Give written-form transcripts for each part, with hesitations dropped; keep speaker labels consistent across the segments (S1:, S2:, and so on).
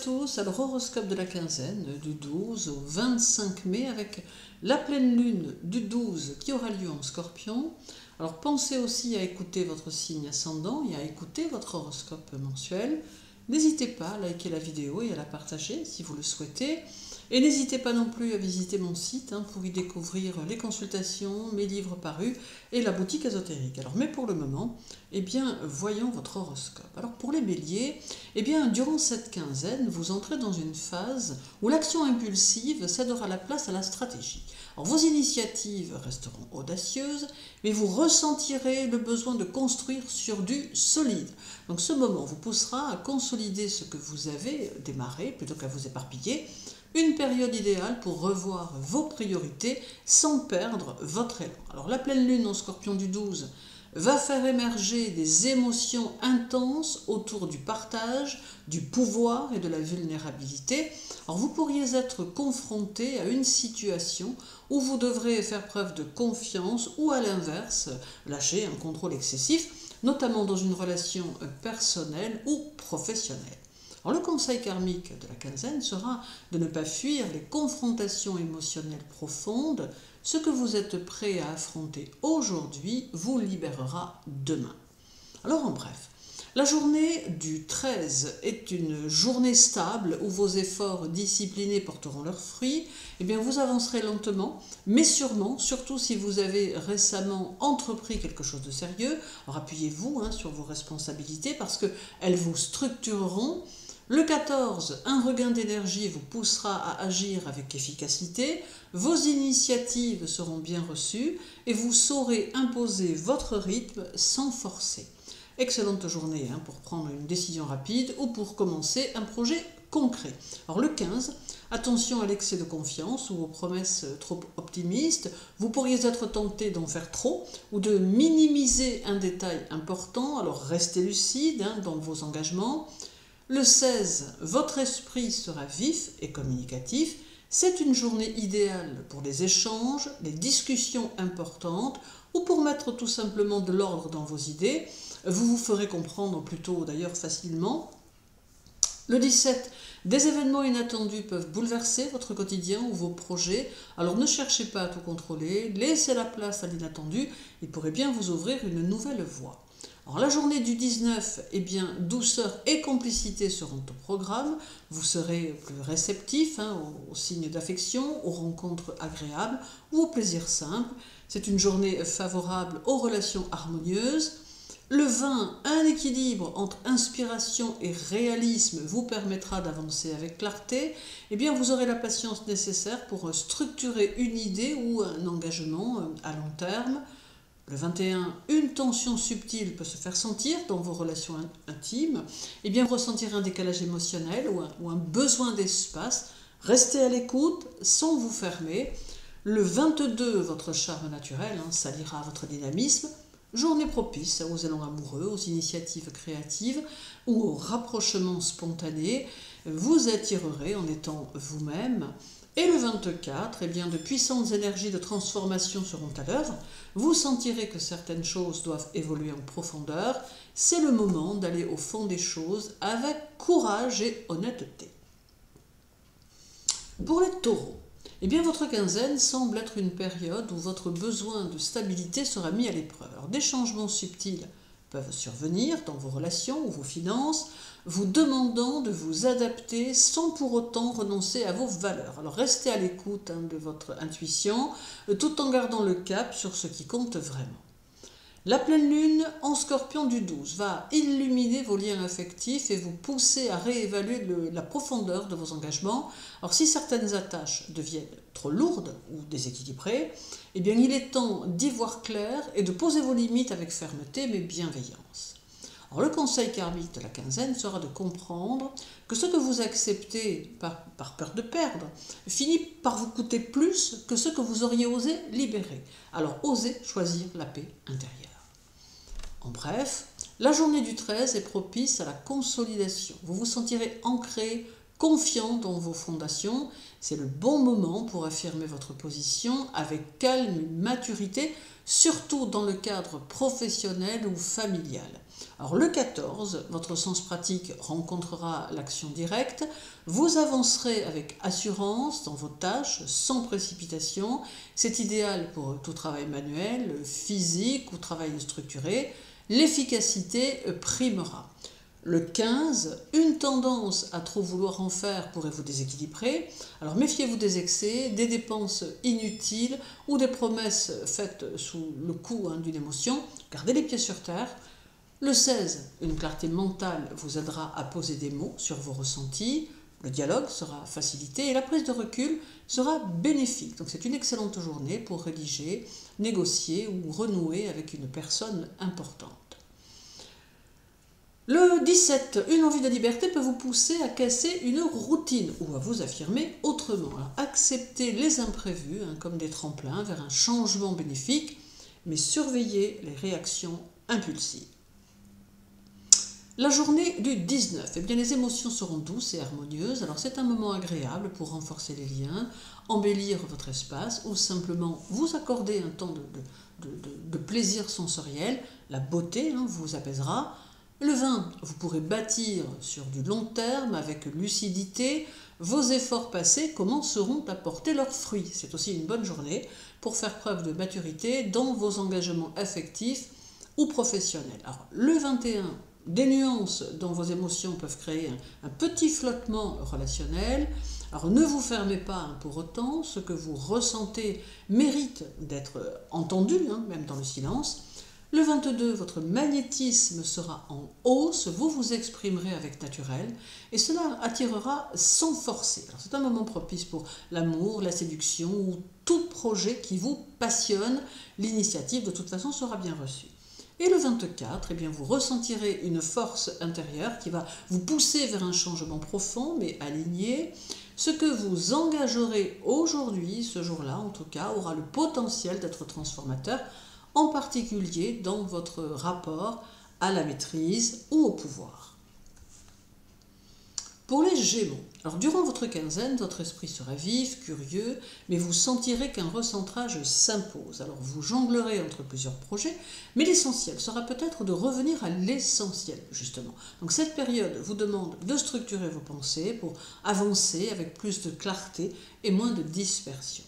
S1: tous, alors horoscope de la quinzaine du 12 au 25 mai avec la pleine lune du 12 qui aura lieu en Scorpion. Alors pensez aussi à écouter votre signe ascendant et à écouter votre horoscope mensuel. N'hésitez pas à liker la vidéo et à la partager si vous le souhaitez. Et n'hésitez pas non plus à visiter mon site pour y découvrir les consultations, mes livres parus et la boutique ésotérique. Alors, mais pour le moment, voyons votre horoscope. Alors pour les béliers, durant cette quinzaine, vous entrez dans une phase où l'action impulsive cédera la place à la stratégie. Alors, vos initiatives resteront audacieuses, mais vous ressentirez le besoin de construire sur du solide. Donc ce moment vous poussera à consolider ce que vous avez démarré plutôt qu'à vous éparpiller. Une période idéale pour revoir vos priorités sans perdre votre élan. Alors la pleine lune en Scorpion du 12 va faire émerger des émotions intenses autour du partage, du pouvoir et de la vulnérabilité. Alors vous pourriez être confronté à une situation où vous devrez faire preuve de confiance ou à l'inverse, lâcher un contrôle excessif, notamment dans une relation personnelle ou professionnelle. Alors, le conseil karmique de la quinzaine sera de ne pas fuir les confrontations émotionnelles profondes. Ce que vous êtes prêt à affronter aujourd'hui vous libérera demain. Alors en bref, la journée du 13 est une journée stable où vos efforts disciplinés porteront leurs fruits. Vous avancerez lentement, mais sûrement, surtout si vous avez récemment entrepris quelque chose de sérieux. Alors appuyez-vous sur vos responsabilités parce qu'elles vous structureront. Le 14, un regain d'énergie vous poussera à agir avec efficacité, vos initiatives seront bien reçues et vous saurez imposer votre rythme sans forcer. Excellente journée pour prendre une décision rapide ou pour commencer un projet concret. Alors le 15, attention à l'excès de confiance ou aux promesses trop optimistes. Vous pourriez être tenté d'en faire trop ou de minimiser un détail important, alors restez lucide dans vos engagements. Le 16, votre esprit sera vif et communicatif. C'est une journée idéale pour les échanges, les discussions importantes ou pour mettre tout simplement de l'ordre dans vos idées. Vous vous ferez comprendre plutôt d'ailleurs facilement. Le 17, des événements inattendus peuvent bouleverser votre quotidien ou vos projets. Alors ne cherchez pas à tout contrôler, laissez la place à l'inattendu. Il pourrait bien vous ouvrir une nouvelle voie. Alors la journée du 19, douceur et complicité seront au programme. Vous serez plus réceptif aux signes d'affection, aux rencontres agréables ou aux plaisirs simples. C'est une journée favorable aux relations harmonieuses. Le 20, un équilibre entre inspiration et réalisme vous permettra d'avancer avec clarté. Vous aurez la patience nécessaire pour structurer une idée ou un engagement à long terme. Le 21, une tension subtile peut se faire sentir dans vos relations intimes. Vous ressentirez un décalage émotionnel ou un besoin d'espace. Restez à l'écoute sans vous fermer. Le 22, votre charme naturel s'alliera à votre dynamisme. Journée propice aux élans amoureux, aux initiatives créatives ou aux rapprochements spontanés. Vous attirerez en étant vous-même. Et le 24, de puissantes énergies de transformation seront à l'œuvre. Vous sentirez que certaines choses doivent évoluer en profondeur. C'est le moment d'aller au fond des choses avec courage et honnêteté. Pour les taureaux, votre quinzaine semble être une période où votre besoin de stabilité sera mis à l'épreuve. Alors, des changements subtils peuvent survenir dans vos relations ou vos finances, vous demandant de vous adapter sans pour autant renoncer à vos valeurs. Alors restez à l'écoute de votre intuition, tout en gardant le cap sur ce qui compte vraiment. La pleine lune en Scorpion du 12 va illuminer vos liens affectifs et vous pousser à réévaluer la profondeur de vos engagements. Alors si certaines attaches deviennent trop lourdes ou déséquilibrées, il est temps d'y voir clair et de poser vos limites avec fermeté mais bienveillance. Alors, le conseil karmique de la quinzaine sera de comprendre que ce que vous acceptez par peur de perdre finit par vous coûter plus que ce que vous auriez osé libérer. Alors osez choisir la paix intérieure. En bref, la journée du 13 est propice à la consolidation. Vous vous sentirez ancré, confiant dans vos fondations. C'est le bon moment pour affirmer votre position avec calme et maturité, surtout dans le cadre professionnel ou familial. Alors le 14, votre sens pratique rencontrera l'action directe. Vous avancerez avec assurance dans vos tâches, sans précipitation. C'est idéal pour tout travail manuel, physique ou travail structuré. L'efficacité primera. Le 15, une tendance à trop vouloir en faire pourrait vous déséquilibrer. Alors méfiez-vous des excès, des dépenses inutiles ou des promesses faites sous le coup d'une émotion. Gardez les pieds sur terre. Le 16, une clarté mentale vous aidera à poser des mots sur vos ressentis. Le dialogue sera facilité et la prise de recul sera bénéfique. Donc c'est une excellente journée pour rédiger, négocier ou renouer avec une personne importante. Le 17, une envie de liberté peut vous pousser à casser une routine ou à vous affirmer autrement. Alors, acceptez les imprévus comme des tremplins vers un changement bénéfique, mais surveillez les réactions impulsives. La journée du 19, eh bien, les émotions seront douces et harmonieuses. Alors c'est un moment agréable pour renforcer les liens, embellir votre espace ou simplement vous accorder un temps de plaisir sensoriel. La beauté vous apaisera. Le 20, vous pourrez bâtir sur du long terme avec lucidité. Vos efforts passés commenceront à porter leurs fruits. C'est aussi une bonne journée pour faire preuve de maturité dans vos engagements affectifs ou professionnels. Alors, le 21, des nuances dans vos émotions peuvent créer un petit flottement relationnel. Alors ne vous fermez pas pour autant, ce que vous ressentez mérite d'être entendu, même dans le silence. Le 22, votre magnétisme sera en hausse, vous vous exprimerez avec naturel et cela attirera sans forcer. C'est un moment propice pour l'amour, la séduction ou tout projet qui vous passionne. L'initiative de toute façon sera bien reçue. Et le 24, eh bien, vous ressentirez une force intérieure qui va vous pousser vers un changement profond mais aligné. Ce que vous engagerez aujourd'hui, ce jour-là en tout cas, aura le potentiel d'être transformateur, en particulier dans votre rapport à la maîtrise ou au pouvoir. Pour les Gémeaux, alors durant votre quinzaine, votre esprit sera vif, curieux, mais vous sentirez qu'un recentrage s'impose. Alors vous jonglerez entre plusieurs projets, mais l'essentiel sera peut-être de revenir à l'essentiel, justement. Donc cette période vous demande de structurer vos pensées pour avancer avec plus de clarté et moins de dispersion.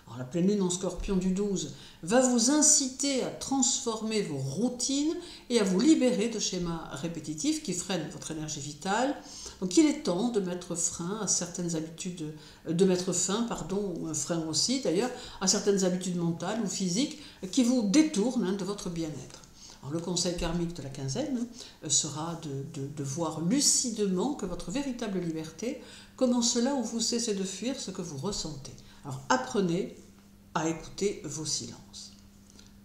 S1: Alors, la pleine lune en Scorpion du 12 va vous inciter à transformer vos routines et à vous libérer de schémas répétitifs qui freinent votre énergie vitale. Donc il est temps de mettre frein à certaines habitudes, ou un frein aussi d'ailleurs, à certaines habitudes mentales ou physiques qui vous détournent de votre bien-être. Alors, le conseil karmique de la quinzaine sera de voir lucidement que votre véritable liberté commence là où vous cessez de fuir ce que vous ressentez. Alors apprenez à écouter vos silences.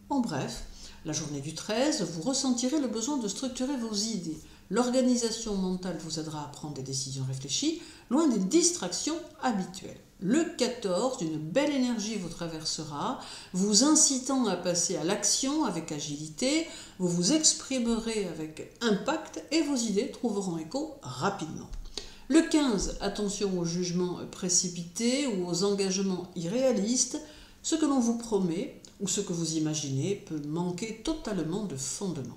S1: En bref, la journée du 13, vous ressentirez le besoin de structurer vos idées. L'organisation mentale vous aidera à prendre des décisions réfléchies, loin des distractions habituelles. Le 14, une belle énergie vous traversera, vous incitant à passer à l'action avec agilité, vous vous exprimerez avec impact et vos idées trouveront écho rapidement. Le 15, attention aux jugements précipités ou aux engagements irréalistes. Ce que l'on vous promet ou ce que vous imaginez peut manquer totalement de fondement.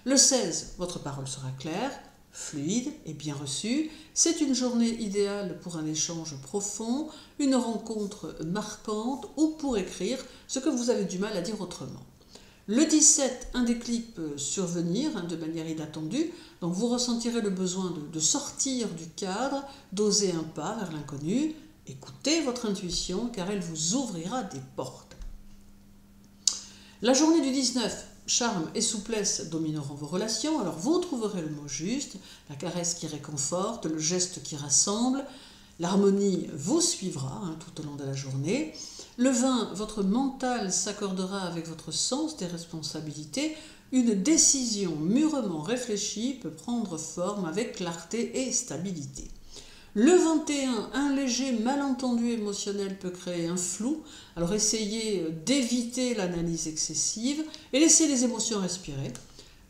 S1: Le 16, votre parole sera claire, fluide et bien reçue. C'est une journée idéale pour un échange profond, une rencontre marquante ou pour écrire ce que vous avez du mal à dire autrement. Le 17, un déclic peut survenir de manière inattendue, donc vous ressentirez le besoin de sortir du cadre, d'oser un pas vers l'inconnu. Écoutez votre intuition car elle vous ouvrira des portes. La journée du 19, charme et souplesse domineront vos relations, alors vous trouverez le mot juste, la caresse qui réconforte, le geste qui rassemble. L'harmonie vous suivra tout au long de la journée. Le 20, votre mental s'accordera avec votre sens des responsabilités. Une décision mûrement réfléchie peut prendre forme avec clarté et stabilité. Le 21, un léger malentendu émotionnel peut créer un flou, alors essayez d'éviter l'analyse excessive et laissez les émotions respirer.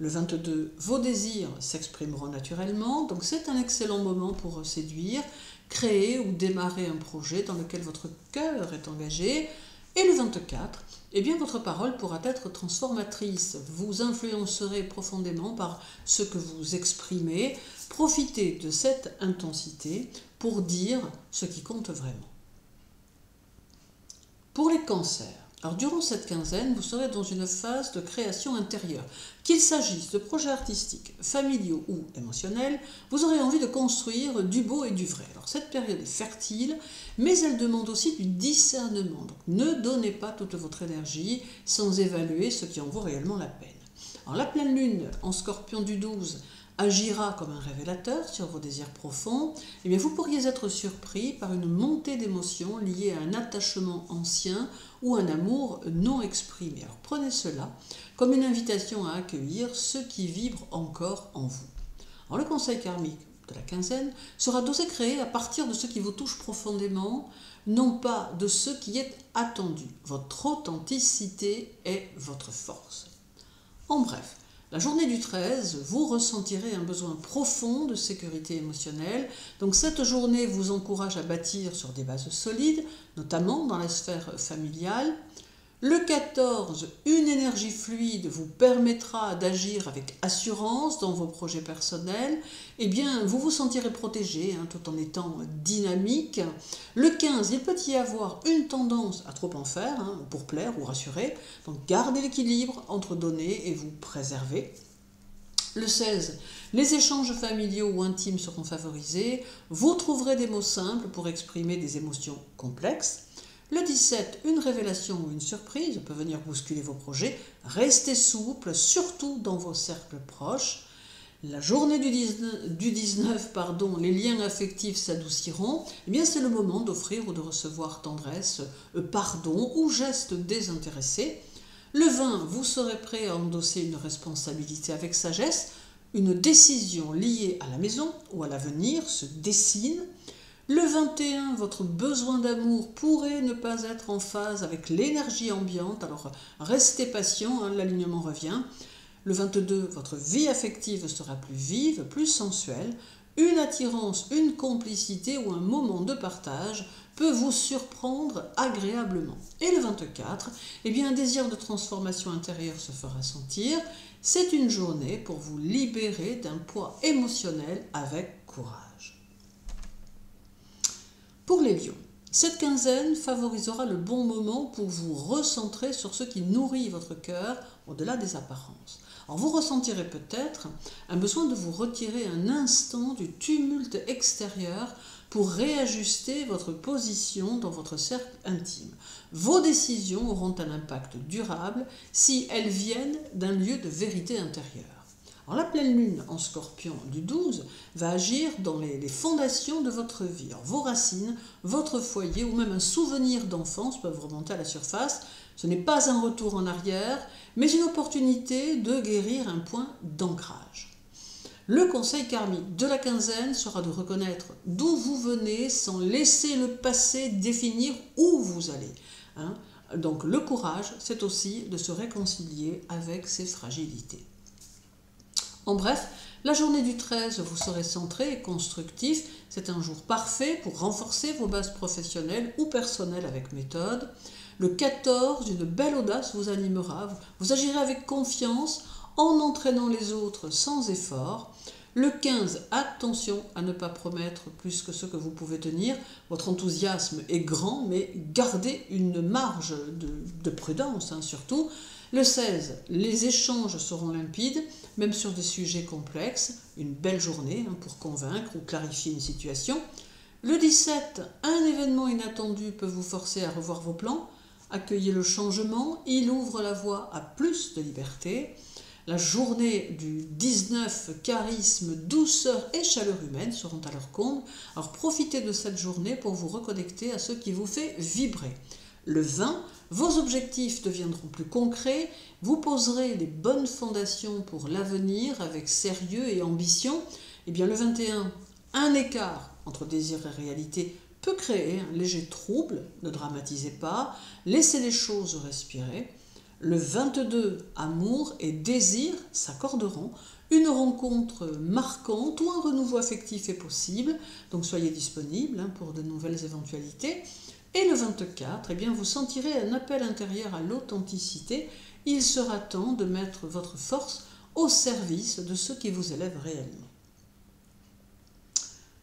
S1: Le 22, vos désirs s'exprimeront naturellement, donc c'est un excellent moment pour séduire, créer ou démarrer un projet dans lequel votre cœur est engagé. Et le 24, eh bien votre parole pourra être transformatrice. Vous influencerez profondément par ce que vous exprimez. Profitez de cette intensité pour dire ce qui compte vraiment. Pour les cancers, alors durant cette quinzaine, vous serez dans une phase de création intérieure. Qu'il s'agisse de projets artistiques, familiaux ou émotionnels, vous aurez envie de construire du beau et du vrai. Alors cette période est fertile, mais elle demande aussi du discernement. Donc ne donnez pas toute votre énergie sans évaluer ce qui en vaut réellement la peine. Alors la pleine lune en Scorpion du 12 agira comme un révélateur sur vos désirs profonds. Eh bien vous pourriez être surpris par une montée d'émotions liée à un attachement ancien ou un amour non exprimé. Alors prenez cela comme une invitation à accueillir ce qui vibre encore en vous. Alors le conseil karmique de la quinzaine sera d'oser créer à partir de ce qui vous touche profondément, non pas de ce qui est attendu. Votre authenticité est votre force. En bref, la journée du 13, vous ressentirez un besoin profond de sécurité émotionnelle. Donc cette journée vous encourage à bâtir sur des bases solides, notamment dans la sphère familiale. Le 14, une énergie fluide vous permettra d'agir avec assurance dans vos projets personnels. Eh bien, vous vous sentirez protégé tout en étant dynamique. Le 15, il peut y avoir une tendance à trop en faire pour plaire ou rassurer. Donc, gardez l'équilibre entre donner et vous préserver. Le 16, les échanges familiaux ou intimes seront favorisés. Vous trouverez des mots simples pour exprimer des émotions complexes. Le 17, une révélation ou une surprise peut venir bousculer vos projets. Restez souple, surtout dans vos cercles proches. La journée du 19, les liens affectifs s'adouciront. Eh bien, c'est le moment d'offrir ou de recevoir tendresse, pardon ou gestes désintéressés. Le 20, vous serez prêt à endosser une responsabilité avec sagesse. Une décision liée à la maison ou à l'avenir se dessine. Le 21, votre besoin d'amour pourrait ne pas être en phase avec l'énergie ambiante, alors restez patient, l'alignement revient. Le 22, votre vie affective sera plus vive, plus sensuelle. Une attirance, une complicité ou un moment de partage peut vous surprendre agréablement. Et le 24, eh bien, un désir de transformation intérieure se fera sentir. C'est une journée pour vous libérer d'un poids émotionnel avec courage. Pour les lions, cette quinzaine favorisera le bon moment pour vous recentrer sur ce qui nourrit votre cœur au-delà des apparences. Alors vous ressentirez peut-être un besoin de vous retirer un instant du tumulte extérieur pour réajuster votre position dans votre cercle intime. Vos décisions auront un impact durable si elles viennent d'un lieu de vérité intérieure. Alors, la pleine lune en Scorpion du 12 va agir dans les fondations de votre vie. Alors, vos racines, votre foyer ou même un souvenir d'enfance peuvent remonter à la surface. Ce n'est pas un retour en arrière, mais une opportunité de guérir un point d'ancrage. Le conseil karmique de la quinzaine sera de reconnaître d'où vous venez sans laisser le passé définir où vous allez. Donc le courage, c'est aussi de se réconcilier avec ses fragilités. En bref, la journée du 13, vous serez centré et constructif. C'est un jour parfait pour renforcer vos bases professionnelles ou personnelles avec méthode. Le 14, une belle audace vous animera. Vous agirez avec confiance en entraînant les autres sans effort. Le 15, attention à ne pas promettre plus que ce que vous pouvez tenir. Votre enthousiasme est grand, mais gardez une marge de prudence surtout. Le 16, les échanges seront limpides, même sur des sujets complexes. Une belle journée pour convaincre ou clarifier une situation. Le 17, un événement inattendu peut vous forcer à revoir vos plans. Accueillez le changement, il ouvre la voie à plus de liberté. La journée du 19, charisme, douceur et chaleur humaine seront à leur comble. Alors profitez de cette journée pour vous reconnecter à ce qui vous fait vibrer. Le 20, vos objectifs deviendront plus concrets, vous poserez les bonnes fondations pour l'avenir avec sérieux et ambition. Et bien le 21, un écart entre désir et réalité peut créer un léger trouble, ne dramatisez pas, laissez les choses respirer. Le 22, amour et désir s'accorderont. Une rencontre marquante ou un renouveau affectif est possible, donc soyez disponible pour de nouvelles éventualités. Et le 24, eh bien, vous sentirez un appel intérieur à l'authenticité. Il sera temps de mettre votre force au service de ce qui vous élève réellement.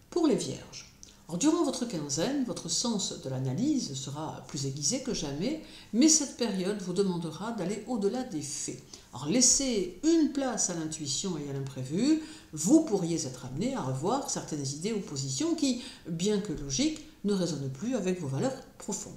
S1: Pour les Vierges, alors, durant votre quinzaine, votre sens de l'analyse sera plus aiguisé que jamais, mais cette période vous demandera d'aller au-delà des faits. Alors laissez une place à l'intuition et à l'imprévu, vous pourriez être amené à revoir certaines idées ou positions qui, bien que logiques, ne résonnent plus avec vos valeurs profondes.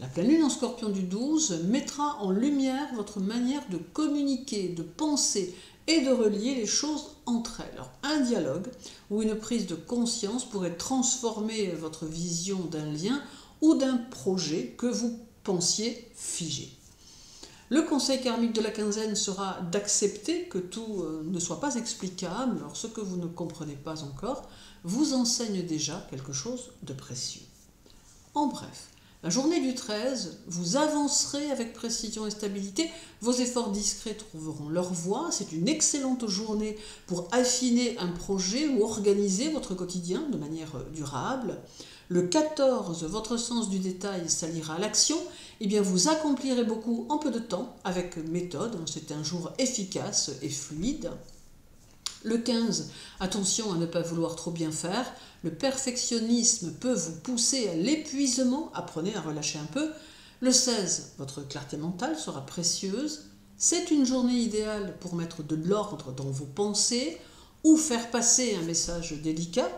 S1: La pleine lune en Scorpion du 12 mettra en lumière votre manière de communiquer, de penser et de relier les choses entre elles. Alors, un dialogue ou une prise de conscience pourrait transformer votre vision d'un lien ou d'un projet que vous pensiez figé. Le conseil karmique de la quinzaine sera d'accepter que tout ne soit pas explicable. Alors, ce que vous ne comprenez pas encore vous enseigne déjà quelque chose de précieux. En bref, la journée du 13, vous avancerez avec précision et stabilité, vos efforts discrets trouveront leur voie, c'est une excellente journée pour affiner un projet ou organiser votre quotidien de manière durable. Le 14, votre sens du détail s'alliera à l'action, et bien vous accomplirez beaucoup en peu de temps avec méthode, c'est un jour efficace et fluide. Le 15, attention à ne pas vouloir trop bien faire, le perfectionnisme peut vous pousser à l'épuisement, apprenez à relâcher un peu. Le 16, votre clarté mentale sera précieuse, c'est une journée idéale pour mettre de l'ordre dans vos pensées ou faire passer un message délicat.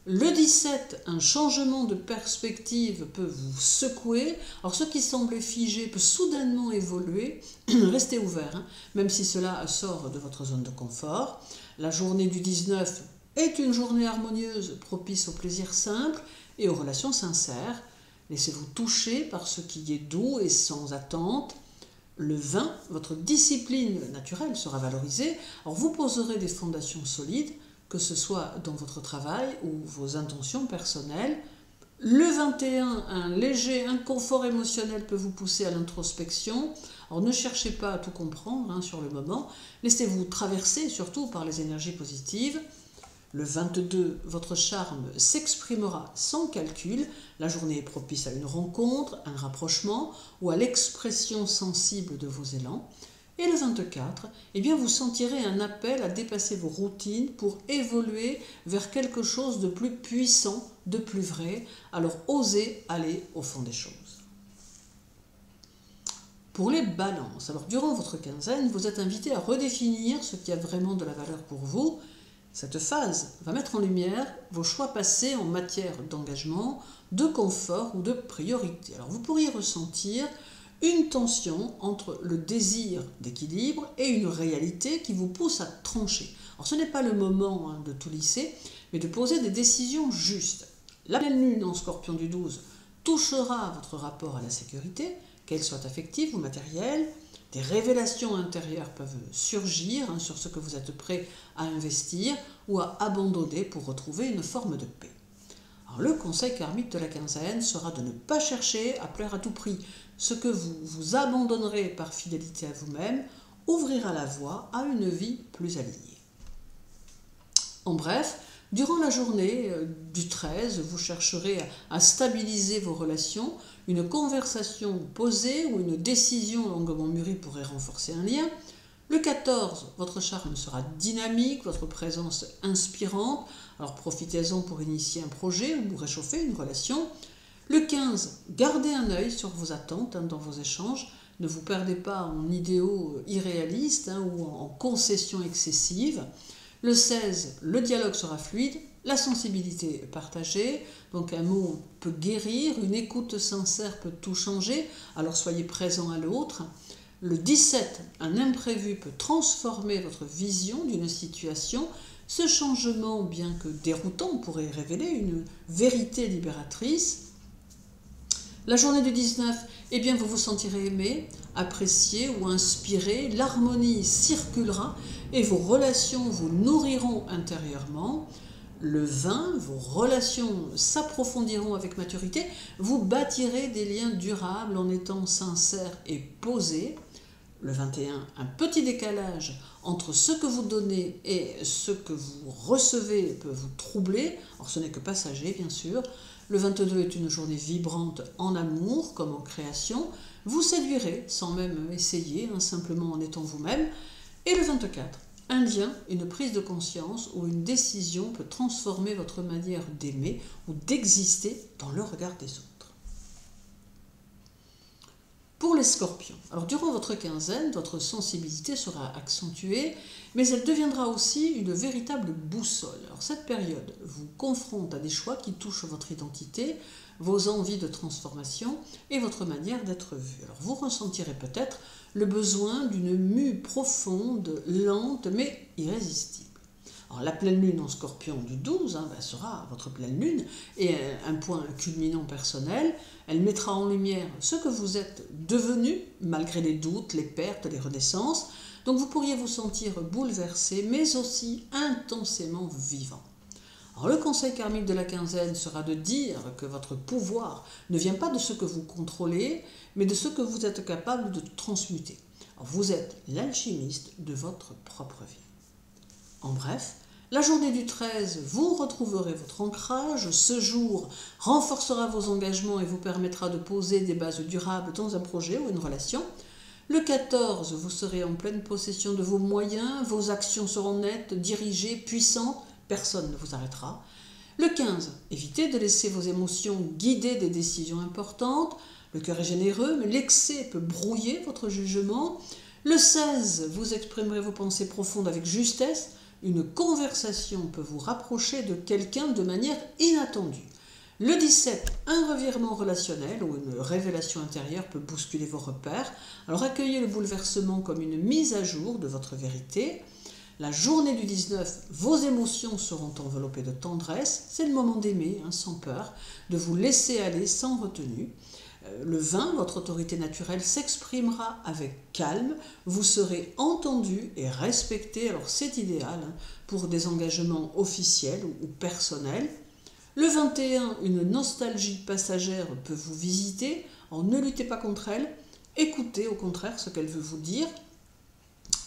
S1: Le 17, un changement de perspective peut vous secouer. Alors ce qui semblait figé peut soudainement évoluer. Restez ouvert, même si cela sort de votre zone de confort. La journée du 19 est une journée harmonieuse, propice au plaisir simple et aux relations sincères. Laissez-vous toucher par ce qui est doux et sans attente. Le 20, votre discipline naturelle sera valorisée. Alors vous poserez des fondations solides, que ce soit dans votre travail ou vos intentions personnelles. Le 21, un léger inconfort émotionnel peut vous pousser à l'introspection. Alors ne cherchez pas à tout comprendre sur le moment, laissez-vous traverser surtout par les énergies positives. Le 22, votre charme s'exprimera sans calcul. La journée est propice à une rencontre, un rapprochement ou à l'expression sensible de vos élans. Et le 24, eh bien vous sentirez un appel à dépasser vos routines pour évoluer vers quelque chose de plus puissant, de plus vrai. Alors osez aller au fond des choses. Pour les balances, alors durant votre quinzaine, vous êtes invité à redéfinir ce qui a vraiment de la valeur pour vous. Cette phase va mettre en lumière vos choix passés en matière d'engagement, de confort ou de priorité. Alors vous pourriez ressentir une tension entre le désir d'équilibre et une réalité qui vous pousse à trancher. Alors ce n'est pas le moment de tout lisser, mais de poser des décisions justes. La pleine lune en Scorpion du 12 touchera votre rapport à la sécurité, qu'elle soit affective ou matérielle. Des révélations intérieures peuvent surgir sur ce que vous êtes prêt à investir ou à abandonner pour retrouver une forme de paix. Alors, le conseil karmique de la quinzaine sera de ne pas chercher à plaire à tout prix. Ce que vous abandonnerez par fidélité à vous-même ouvrira la voie à une vie plus alignée. En bref, durant la journée du 13, vous chercherez à stabiliser vos relations. Une conversation posée ou une décision longuement mûrie pourrait renforcer un lien. Le 14, votre charme sera dynamique, votre présence inspirante. Alors profitez-en pour initier un projet ou réchauffer une relation. Le 15, gardez un œil sur vos attentes dans vos échanges. Ne vous perdez pas en idéaux irréalistes ou en concessions excessives. Le 16, le dialogue sera fluide, la sensibilité partagée. Donc un mot peut guérir, une écoute sincère peut tout changer. Alors soyez présent à l'autre. Le 17, un imprévu peut transformer votre vision d'une situation. Ce changement, bien que déroutant, pourrait révéler une vérité libératrice. La journée du 19, eh bien vous vous sentirez aimé, apprécié ou inspiré. L'harmonie circulera et vos relations vous nourriront intérieurement. Le 20, vos relations s'approfondiront avec maturité. Vous bâtirez des liens durables en étant sincère et posé. Le 21, un petit décalage entre ce que vous donnez et ce que vous recevez peut vous troubler. Alors ce n'est que passager, bien sûr. Le 22 est une journée vibrante en amour comme en création. Vous séduirez sans même essayer, simplement en étant vous-même. Et le 24, un lien, une prise de conscience ou une décision peut transformer votre manière d'aimer ou d'exister dans le regard des autres. Pour les scorpions, alors durant votre quinzaine, votre sensibilité sera accentuée, mais elle deviendra aussi une véritable boussole. Alors cette période vous confronte à des choix qui touchent votre identité, vos envies de transformation et votre manière d'être vu. Alors vous ressentirez peut-être le besoin d'une mue profonde, lente mais irrésistible. Alors, la pleine lune en scorpion du 12 sera votre pleine lune et un point culminant personnel. Elle mettra en lumière ce que vous êtes devenu malgré les doutes, les pertes, les renaissances. Donc vous pourriez vous sentir bouleversé mais aussi intensément vivant. Alors, le conseil karmique de la quinzaine sera de dire que votre pouvoir ne vient pas de ce que vous contrôlez mais de ce que vous êtes capable de transmuter. Alors, vous êtes l'alchimiste de votre propre vie. En bref, la journée du 13, vous retrouverez votre ancrage. Ce jour renforcera vos engagements et vous permettra de poser des bases durables dans un projet ou une relation. Le 14, vous serez en pleine possession de vos moyens, vos actions seront nettes, dirigées, puissantes, personne ne vous arrêtera. Le 15, évitez de laisser vos émotions guider des décisions importantes. Le cœur est généreux, mais l'excès peut brouiller votre jugement. Le 16, vous exprimerez vos pensées profondes avec justesse. Une conversation peut vous rapprocher de quelqu'un de manière inattendue. Le 17, un revirement relationnel ou une révélation intérieure peut bousculer vos repères. Alors accueillez le bouleversement comme une mise à jour de votre vérité. La journée du 19, vos émotions seront enveloppées de tendresse. C'est le moment d'aimer, sans peur, de vous laisser aller sans retenue. Le 20, votre autorité naturelle s'exprimera avec calme, vous serez entendu et respecté, alors c'est idéal pour des engagements officiels ou personnels. Le 21, une nostalgie passagère peut vous visiter, alors ne luttez pas contre elle, écoutez au contraire ce qu'elle veut vous dire.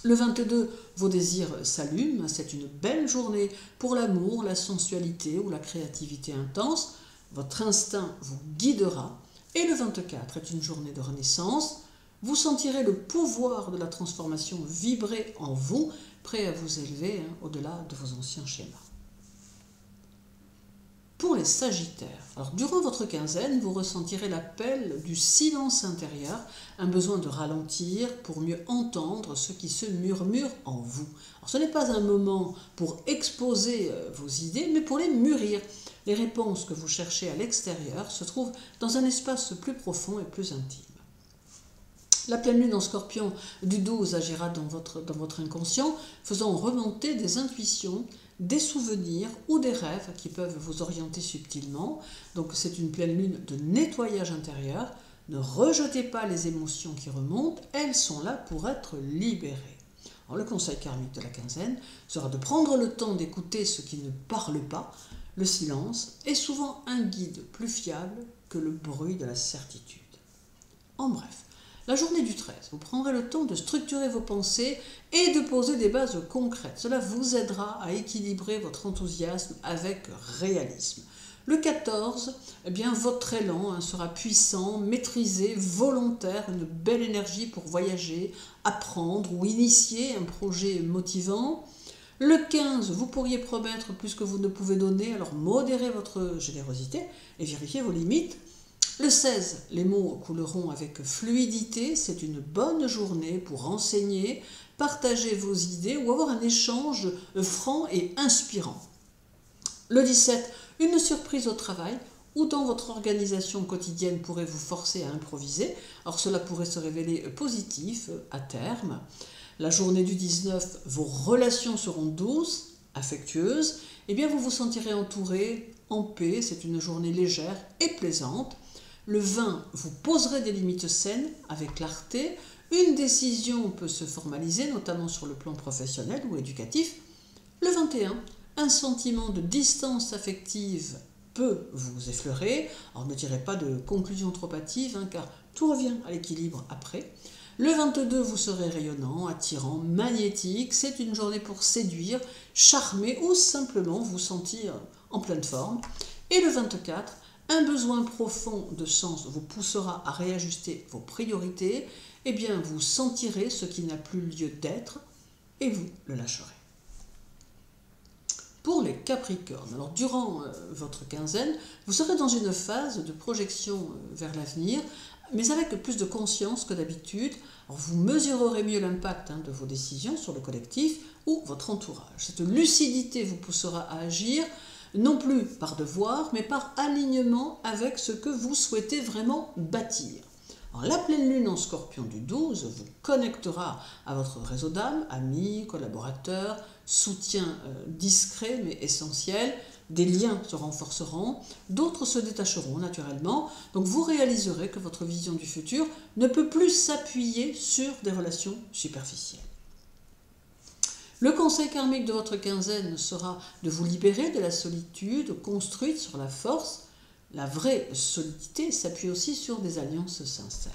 S1: Le 22, vos désirs s'allument, c'est une belle journée pour l'amour, la sensualité ou la créativité intense, votre instinct vous guidera. Et le 24 est une journée de renaissance. Vous sentirez le pouvoir de la transformation vibrer en vous, prêt à vous élever au-delà de vos anciens schémas. Pour les Sagittaires, alors durant votre quinzaine, vous ressentirez l'appel du silence intérieur, un besoin de ralentir pour mieux entendre ce qui se murmure en vous. Alors, ce n'est pas un moment pour exposer vos idées, mais pour les mûrir. Les réponses que vous cherchez à l'extérieur se trouvent dans un espace plus profond et plus intime. La pleine lune en scorpion du 12 agira dans votre inconscient, faisant remonter des intuitions, des souvenirs ou des rêves qui peuvent vous orienter subtilement. Donc c'est une pleine lune de nettoyage intérieur. Ne rejetez pas les émotions qui remontent, elles sont là pour être libérées. Alors, le conseil karmique de la quinzaine sera de prendre le temps d'écouter ce qui ne parle pas. Le silence est souvent un guide plus fiable que le bruit de la certitude. En bref, la journée du 13, vous prendrez le temps de structurer vos pensées et de poser des bases concrètes. Cela vous aidera à équilibrer votre enthousiasme avec réalisme. Le 14, votre élan sera puissant, maîtrisé, volontaire, une belle énergie pour voyager, apprendre ou initier un projet motivant. Le 15, vous pourriez promettre plus que vous ne pouvez donner, alors modérez votre générosité et vérifiez vos limites. Le 16, les mots couleront avec fluidité, c'est une bonne journée pour enseigner, partager vos idées ou avoir un échange franc et inspirant. Le 17, une surprise au travail ou dans votre organisation quotidienne pourrait vous forcer à improviser, alors cela pourrait se révéler positif à terme. La journée du 19, vos relations seront douces, affectueuses, vous vous sentirez entouré, en paix, c'est une journée légère et plaisante. Le 20, vous poserez des limites saines avec clarté. Une décision peut se formaliser, notamment sur le plan professionnel ou éducatif. Le 21, un sentiment de distance affective peut vous effleurer. Alors ne tirez pas de conclusions trop hâtives, car tout revient à l'équilibre après. Le 22, vous serez rayonnant, attirant, magnétique. C'est une journée pour séduire, charmer ou simplement vous sentir en pleine forme. Et le 24, un besoin profond de sens vous poussera à réajuster vos priorités. Eh bien, vous sentirez ce qui n'a plus lieu d'être et vous le lâcherez. Pour les Capricornes, alors durant votre quinzaine, vous serez dans une phase de projection vers l'avenir, mais avec plus de conscience que d'habitude. Vous mesurerez mieux l'impact de vos décisions sur le collectif ou votre entourage. Cette lucidité vous poussera à agir, non plus par devoir, mais par alignement avec ce que vous souhaitez vraiment bâtir. Alors, la pleine lune en Scorpion du 12 vous connectera à votre réseau d'âme, amis, collaborateurs, soutien discret mais essentiel. Des liens se renforceront, d'autres se détacheront naturellement. Donc vous réaliserez que votre vision du futur ne peut plus s'appuyer sur des relations superficielles. Le conseil karmique de votre quinzaine sera de vous libérer de la solitude construite sur la force. La vraie solidité s'appuie aussi sur des alliances sincères.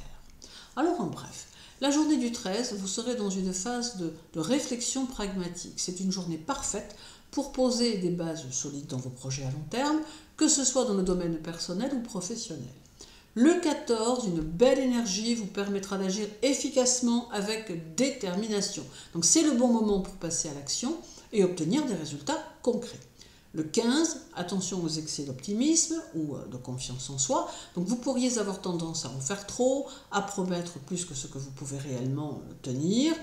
S1: Alors en bref, la journée du 13, vous serez dans une phase de réflexion pragmatique. C'est une journée parfaite pour poser des bases solides dans vos projets à long terme, que ce soit dans le domaine personnel ou professionnel. Le 14, une belle énergie vous permettra d'agir efficacement avec détermination. Donc c'est le bon moment pour passer à l'action et obtenir des résultats concrets. Le 15, attention aux excès d'optimisme ou de confiance en soi. Donc vous pourriez avoir tendance à en faire trop, à promettre plus que ce que vous pouvez réellement tenir.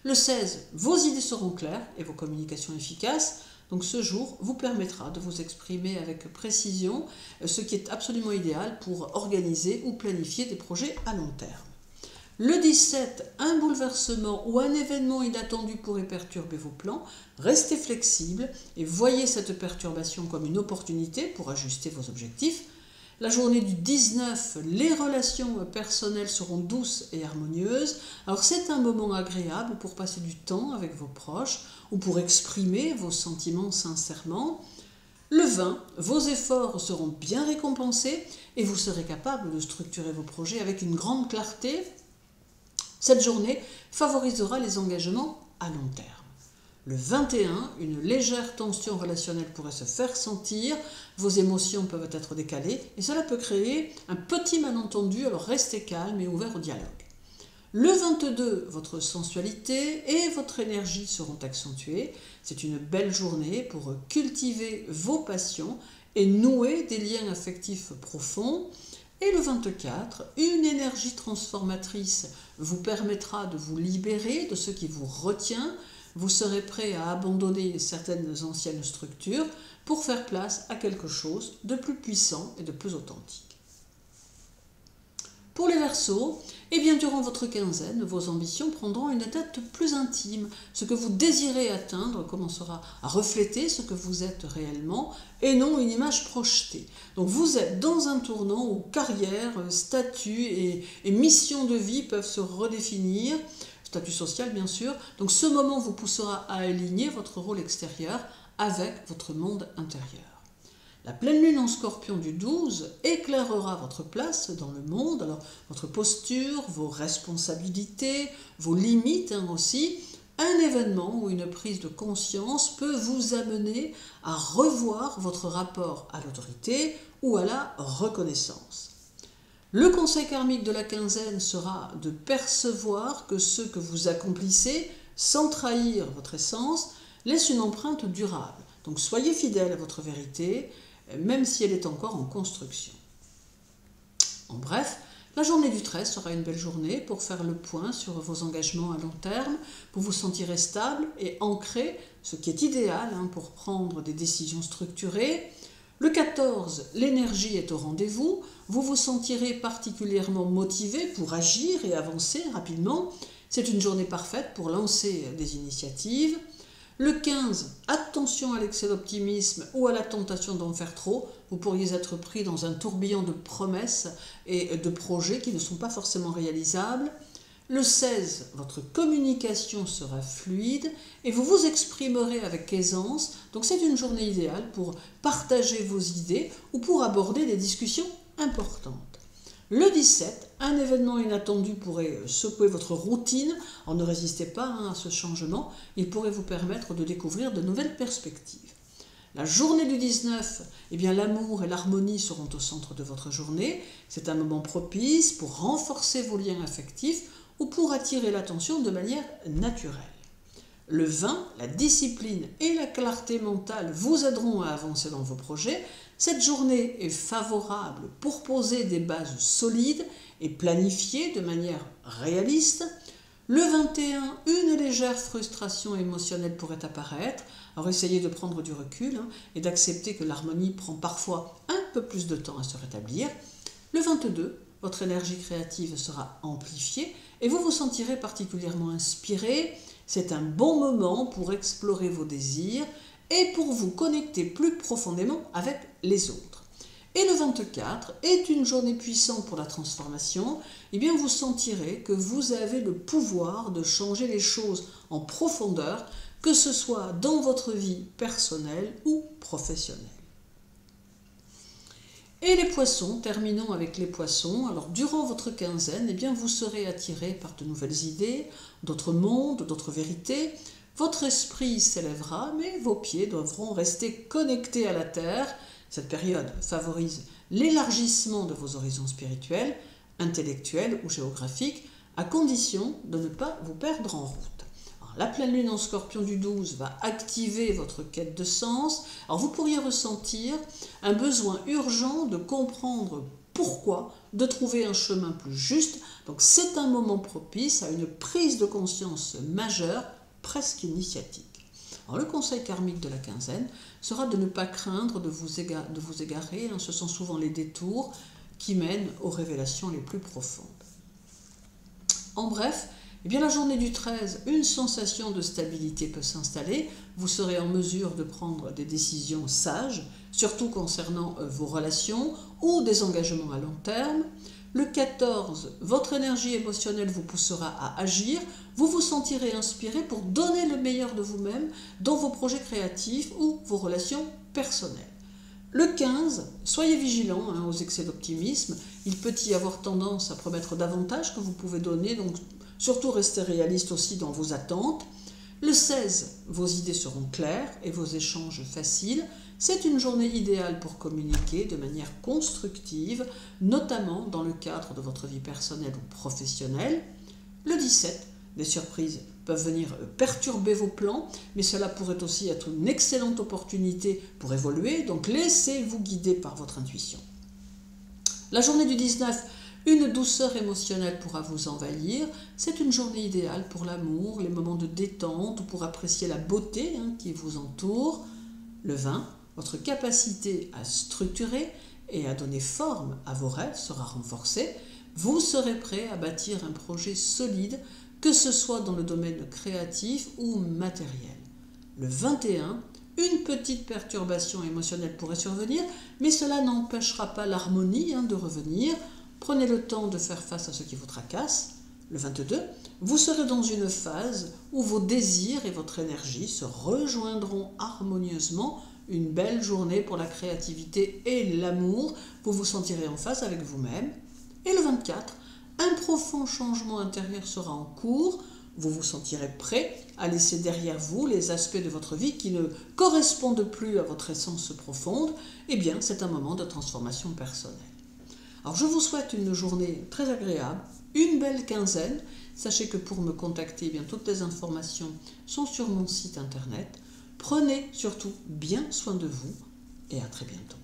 S1: Le 16, vos idées seront claires et vos communications efficaces. Donc ce jour vous permettra de vous exprimer avec précision, ce qui est absolument idéal pour organiser ou planifier des projets à long terme. Le 17, un bouleversement ou un événement inattendu pourrait perturber vos plans. Restez flexible et voyez cette perturbation comme une opportunité pour ajuster vos objectifs. La journée du 19, les relations personnelles seront douces et harmonieuses. Alors c'est un moment agréable pour passer du temps avec vos proches ou pour exprimer vos sentiments sincèrement. Le 20, vos efforts seront bien récompensés et vous serez capable de structurer vos projets avec une grande clarté. Cette journée favorisera les engagements à long terme. Le 21, une légère tension relationnelle pourrait se faire sentir, vos émotions peuvent être décalées et cela peut créer un petit malentendu, alors restez calme et ouvert au dialogue. Le 22, votre sensualité et votre énergie seront accentuées. C'est une belle journée pour cultiver vos passions et nouer des liens affectifs profonds. Et le 24, une énergie transformatrice vous permettra de vous libérer de ce qui vous retient. Vous serez prêt à abandonner certaines anciennes structures pour faire place à quelque chose de plus puissant et de plus authentique. Pour les Verseaux, eh bien, durant votre quinzaine, vos ambitions prendront une tête plus intime. Ce que vous désirez atteindre commencera à refléter ce que vous êtes réellement et non une image projetée. Donc vous êtes dans un tournant où carrière, statut et mission de vie peuvent se redéfinir, statut social bien sûr. Donc ce moment vous poussera à aligner votre rôle extérieur avec votre monde intérieur. La pleine lune en Scorpion du 12 éclairera votre place dans le monde, alors votre posture, vos responsabilités, vos limites aussi. Un événement ou une prise de conscience peut vous amener à revoir votre rapport à l'autorité ou à la reconnaissance. Le conseil karmique de la quinzaine sera de percevoir que ce que vous accomplissez, sans trahir votre essence, laisse une empreinte durable. Donc soyez fidèle à votre vérité, même si elle est encore en construction. En bref, la journée du 13 sera une belle journée pour faire le point sur vos engagements à long terme, pour vous sentir stable et ancré, ce qui est idéal pour prendre des décisions structurées. Le 14, l'énergie est au rendez-vous, vous vous sentirez particulièrement motivé pour agir et avancer rapidement. C'est une journée parfaite pour lancer des initiatives. Le 15, attention à l'excès d'optimisme ou à la tentation d'en faire trop. Vous pourriez être pris dans un tourbillon de promesses et de projets qui ne sont pas forcément réalisables. Le 16, votre communication sera fluide et vous vous exprimerez avec aisance. Donc c'est une journée idéale pour partager vos idées ou pour aborder des discussions importantes. Le 17, un événement inattendu pourrait secouer votre routine. Alors ne résistez pas à ce changement, il pourrait vous permettre de découvrir de nouvelles perspectives. La journée du 19, eh bien l'amour et l'harmonie seront au centre de votre journée. C'est un moment propice pour renforcer vos liens affectifs ou pour attirer l'attention de manière naturelle. Le 20, la discipline et la clarté mentale vous aideront à avancer dans vos projets. Cette journée est favorable pour poser des bases solides et planifier de manière réaliste. Le 21, une légère frustration émotionnelle pourrait apparaître. Alors essayez de prendre du recul et d'accepter que l'harmonie prend parfois un peu plus de temps à se rétablir. Le 22, votre énergie créative sera amplifiée et vous vous sentirez particulièrement inspiré. C'est un bon moment pour explorer vos désirs et pour vous connecter plus profondément avec les autres. Et le 24 est une journée puissante pour la transformation. Eh bien, vous sentirez que vous avez le pouvoir de changer les choses en profondeur, que ce soit dans votre vie personnelle ou professionnelle. Et les poissons, terminons avec les poissons. Alors, durant votre quinzaine, eh bien, vous serez attiré par de nouvelles idées, d'autres mondes, d'autres vérités. Votre esprit s'élèvera, mais vos pieds devront rester connectés à la terre. Cette période favorise l'élargissement de vos horizons spirituels, intellectuels ou géographiques, à condition de ne pas vous perdre en route. Alors, la pleine lune en Scorpion du 12 va activer votre quête de sens. Alors, vous pourriez ressentir un besoin urgent de comprendre pourquoi, de trouver un chemin plus juste. Donc, c'est un moment propice à une prise de conscience majeure, presque initiatique. Alors, le conseil karmique de la quinzaine sera de ne pas craindre de vous égarer. Ce sont souvent les détours qui mènent aux révélations les plus profondes. En bref, eh bien, la journée du 13, une sensation de stabilité peut s'installer. Vous serez en mesure de prendre des décisions sages, surtout concernant vos relations ou des engagements à long terme. Le 14, votre énergie émotionnelle vous poussera à agir. Vous vous sentirez inspiré pour donner le meilleur de vous-même dans vos projets créatifs ou vos relations personnelles. Le 15, soyez vigilants aux excès d'optimisme. Il peut y avoir tendance à promettre davantage que vous pouvez donner, donc surtout restez réaliste aussi dans vos attentes. Le 16, vos idées seront claires et vos échanges faciles. C'est une journée idéale pour communiquer de manière constructive, notamment dans le cadre de votre vie personnelle ou professionnelle. Le 17, des surprises peuvent venir perturber vos plans, mais cela pourrait aussi être une excellente opportunité pour évoluer, donc laissez-vous guider par votre intuition. La journée du 19, une douceur émotionnelle pourra vous envahir. C'est une journée idéale pour l'amour, les moments de détente ou pour apprécier la beauté qui vous entoure. Le 20, votre capacité à structurer et à donner forme à vos rêves sera renforcée. Vous serez prêt à bâtir un projet solide, que ce soit dans le domaine créatif ou matériel. Le 21, une petite perturbation émotionnelle pourrait survenir, mais cela n'empêchera pas l'harmonie de revenir. Prenez le temps de faire face à ce qui vous tracasse. Le 22, vous serez dans une phase où vos désirs et votre énergie se rejoindront harmonieusement. Une belle journée pour la créativité et l'amour. Vous vous sentirez en phase avec vous-même. Et le 24, un profond changement intérieur sera en cours. Vous vous sentirez prêt à laisser derrière vous les aspects de votre vie qui ne correspondent plus à votre essence profonde. Eh bien, c'est un moment de transformation personnelle. Alors, je vous souhaite une journée très agréable, une belle quinzaine. Sachez que pour me contacter, eh bien, toutes les informations sont sur mon site internet. Prenez surtout bien soin de vous et à très bientôt.